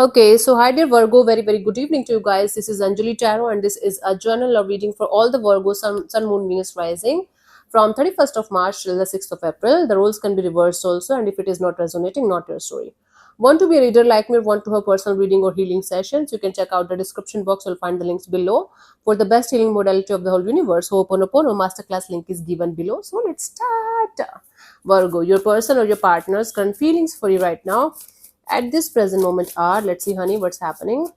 Okay, so hi dear Virgo, very very good evening to you guys. This is Anjali Tarot, and this is a journal of reading for all the Virgo Sun, Moon, Venus rising from 31st of March till the 6th of April. The roles can be reversed also, and if it is not resonating, not your story. Want to be a reader like me, or want to have personal reading or healing sessions? You can check out the description box. You'll find the links below for the best healing modality of the whole universe. Ho'oponopono masterclass link is given below. So let's start. Virgo, your person or your partner's current feelings for you right now at this present moment are, let's see honey, what's happening.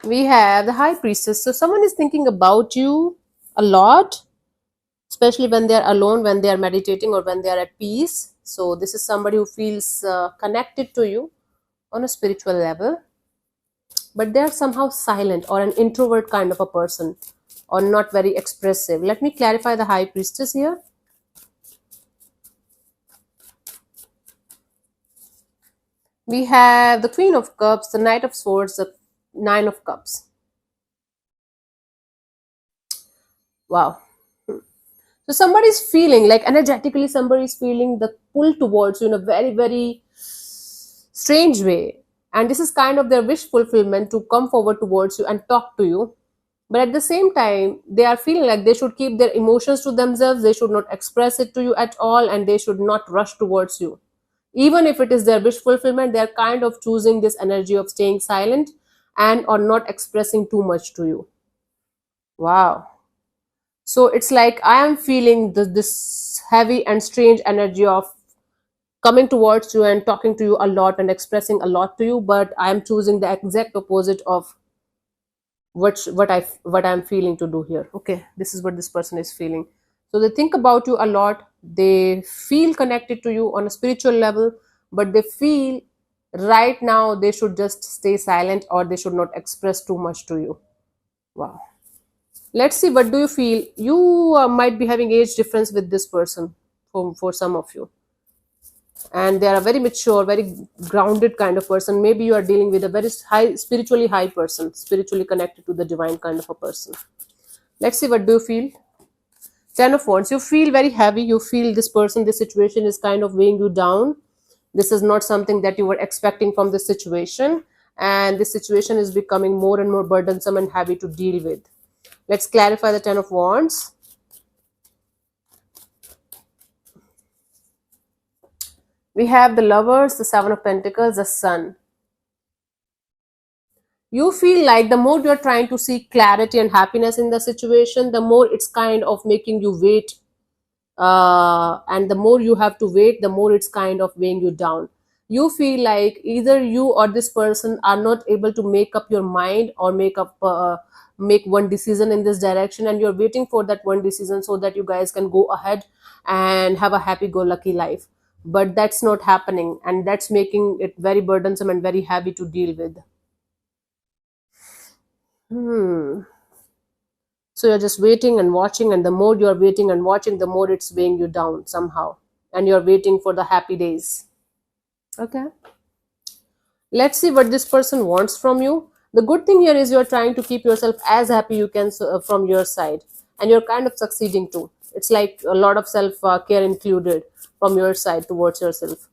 We have the high priestess. So someone is thinking about you a lot, especially when they're alone, when they are meditating, or when they are at peace. So this is somebody who feels connected to you on a spiritual level, but they're somehow silent or an introvert kind of a person, or not very expressive. Let me clarify the high priestess here. We have the Queen of Cups, the Knight of Swords, the Nine of Cups. Wow. So somebody's feeling like energetically, somebody's feeling the pull towards you in a very, very strange way. And this is kind of their wish fulfillment to come forward towards you and talk to you. But at the same time, they are feeling like they should keep their emotions to themselves. They should not express it to you at all, and they should not rush towards you. Even if it is their wish fulfillment, they are kind of choosing this energy of staying silent and or not expressing too much to you. Wow. So it's like I am feeling this heavy and strange energy of coming towards you and talking to you a lot and expressing a lot to you, but I am choosing the exact opposite of what I'm feeling to do here. Okay, this is what this person is feeling. So they think about you a lot. They feel connected to you on a spiritual level, but they feel right now they should just stay silent or they should not express too much to you. Wow. Let's see, what do you feel? You might be having age difference with this person for some of you, and they are a very mature, very grounded kind of person. Maybe you are dealing with a very high, spiritually high person, spiritually connected to the divine kind of a person. Let's see, what do you feel? Ten of Wands, you feel very heavy. You feel this person, this situation is kind of weighing you down. This is not something that you were expecting from this situation, and this situation is becoming more and more burdensome and heavy to deal with. Let's clarify the Ten of Wands. We have the Lovers, the Seven of Pentacles, the Sun. You feel like the more you're trying to seek clarity and happiness in the situation, the more it's kind of making you wait. And the more you have to wait, the more it's kind of weighing you down. You feel like either you or this person are not able to make up your mind or make one decision in this direction, and you're waiting for that one decision so that you guys can go ahead and have a happy go lucky life, but that's not happening, and that's making it very burdensome and very heavy to deal with. Hmm. So you're just waiting and watching, and the more you're waiting and watching, the more it's weighing you down somehow, and you're waiting for the happy days. Okay. Let's see what this person wants from you. The good thing here is you're trying to keep yourself as happy you can, from your side, and you're kind of succeeding too. It's like a lot of self care included from your side towards yourself.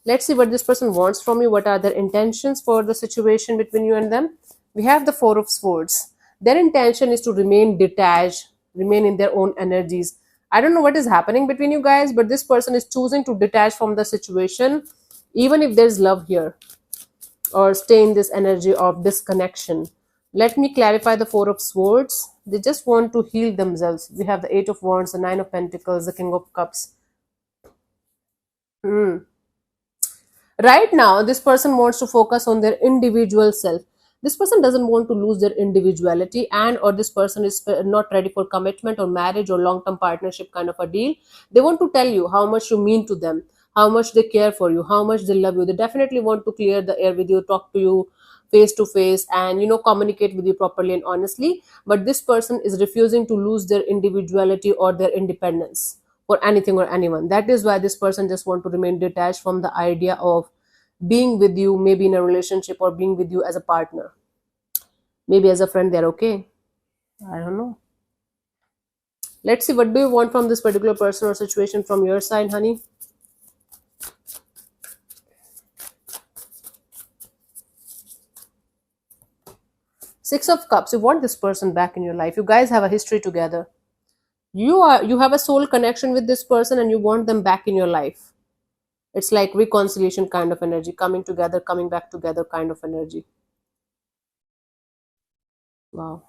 Let's see what this person wants from you. What are their intentions for the situation between you and them? We have the Four of Swords. Their intention is to remain detached, remain in their own energies. I don't know what is happening between you guys, but this person is choosing to detach from the situation, even if there's love here, or stay in this energy of disconnection. Let me clarify the Four of Swords. They just want to heal themselves. We have the Eight of Wands, the Nine of Pentacles, the King of Cups. Right now, this person wants to focus on their individual self. This person doesn't want to lose their individuality, and or this person is not ready for commitment or marriage or long-term partnership kind of a deal. They want to tell you how much you mean to them, how much they care for you, how much they love you. They definitely want to clear the air with you, talk to you face to face, and communicate with you properly and honestly. But this person is refusing to lose their individuality or their independence for anything or anyone. That is why this person just want to remain detached from the idea of being with you, maybe in a relationship, or being with you as a partner. Maybe as a friend they're okay, I don't know. Let's see, what do you want from this particular person or situation from your side, honey? Six of Cups. You want this person back in your life. You guys have a history together. You have a soul connection with this person and you want them back in your life. It's like reconciliation kind of energy, coming together, coming back together kind of energy. Wow.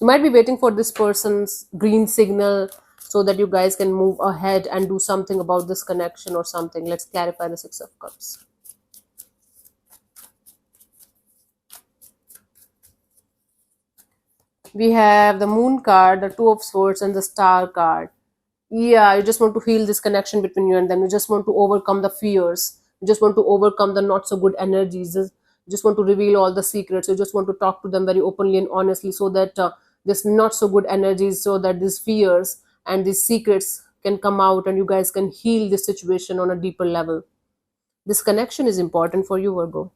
You might be waiting for this person's green signal so that you guys can move ahead and do something about this connection or something. Let's clarify the Six of Cups. We have the Moon card, the Two of Swords, and the Star card. Yeah, you just want to heal this connection between you and them. You just want to overcome the fears. You just want to overcome the not so good energies. You just want to reveal all the secrets. You just want to talk to them very openly and honestly so that this not so good energies, so that these fears and these secrets can come out and you guys can heal this situation on a deeper level. This connection is important for you, Virgo.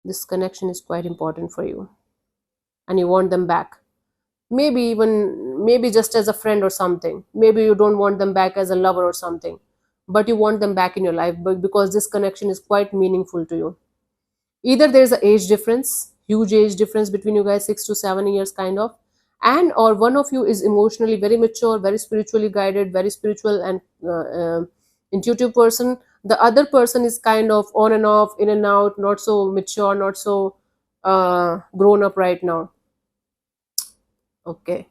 This connection is quite important for you and you want them back. Maybe even, maybe just as a friend or something. Maybe you don't want them back as a lover or something, but you want them back in your life, but because this connection is quite meaningful to you. Either there's an age difference, huge age difference between you guys, 6 to 7 years kind of, and or one of you is emotionally very mature, very spiritually guided, very spiritual and intuitive person. The other person is kind of on and off, in and out, not so mature, not so grown up right now. Okay,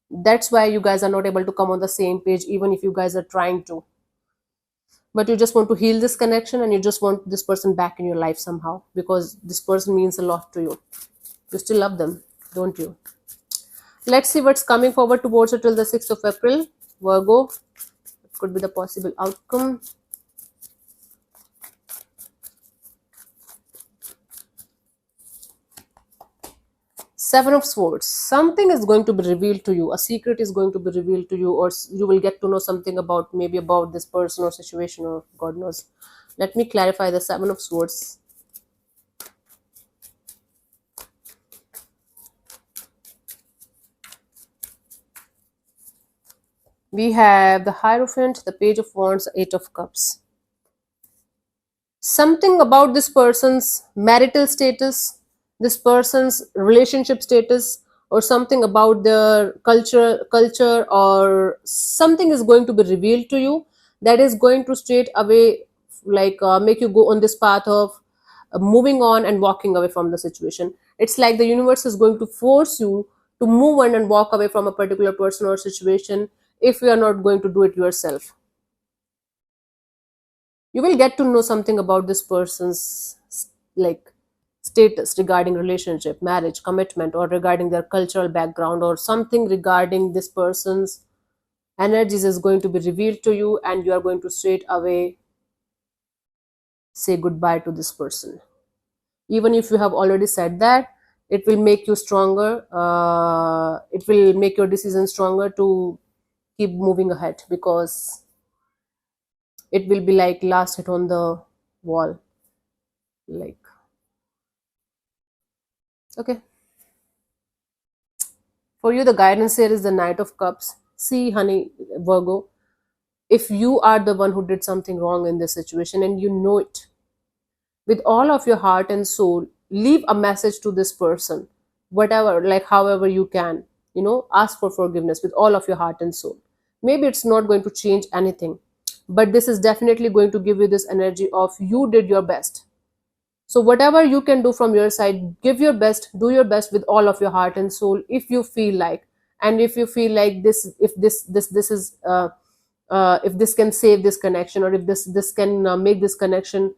that's why you guys are not able to come on the same page even if you guys are trying to, but you just want to heal this connection and you just want this person back in your life somehow because this person means a lot to you. You still love them, don't you? Let's see what's coming forward towards you till the 6th of April, Virgo. It could be the possible outcome. Seven of Swords. Something is going to be revealed to you. A secret is going to be revealed to you, or you will get to know something about, maybe about this person or situation, or God knows. Let me clarify the Seven of Swords. We have the Hierophant, the Page of Wands, the Eight of Cups. Something about this person's marital status, this person's relationship status, or something about their culture, or something is going to be revealed to you that is going to straight away, like make you go on this path of moving on and walking away from the situation. It's like the universe is going to force you to move on and walk away from a particular person or situation if you are not going to do it yourself. You will get to know something about this person's like status regarding relationship, marriage, commitment, or regarding their cultural background, or something regarding this person's energies is going to be revealed to you and you are going to straight away say goodbye to this person. Even if you have already said that, it will make you stronger, it will make your decision stronger to keep moving ahead, because it will be like last hit on the wall, like, okay. For you, the guidance here is the Knight of Cups. See, honey, Virgo, if you are the one who did something wrong in this situation and you know it, with all of your heart and soul, leave a message to this person, whatever, like however you can, ask for forgiveness with all of your heart and soul. Maybe it's not going to change anything, but this is definitely going to give you this energy of you did your best. So whatever you can do from your side, give your best, do your best with all of your heart and soul if you feel like. And if you feel like this, if this is if this can save this connection, or if this can make this connection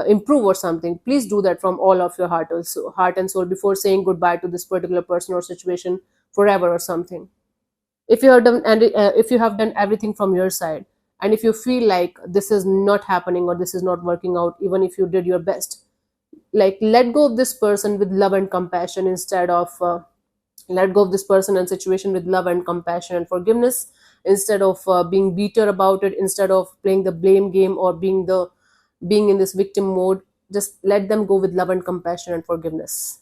improve or something, please do that from all of your heart, also heart and soul, before saying goodbye to this particular person or situation forever or something. If you have done, and if you have done everything from your side, and if you feel like this is not happening or this is not working out, even if you did your best, like, let go of this person with love and compassion, instead of let go of this person and situation with love and compassion and forgiveness, instead of being bitter about it, instead of playing the blame game or being in this victim mode. Just let them go with love and compassion and forgiveness.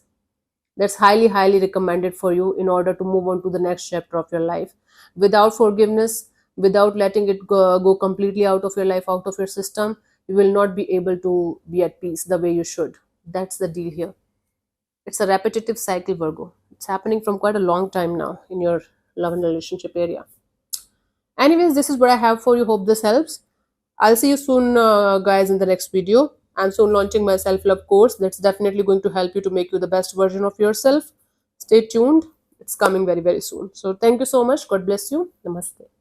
That's highly recommended for you in order to move on to the next chapter of your life. Without forgiveness, without letting it go completely out of your life, out of your system, you will not be able to be at peace the way you should. That's the deal here. It's a repetitive cycle, Virgo. It's happening from quite a long time now in your love and relationship area. Anyways, this is what I have for you. Hope this helps. I'll see you soon, guys, in the next video. I'm soon launching my self love course that's definitely going to help you to make you the best version of yourself. Stay tuned. It's coming very soon. So, thank you so much. God bless you. Namaste.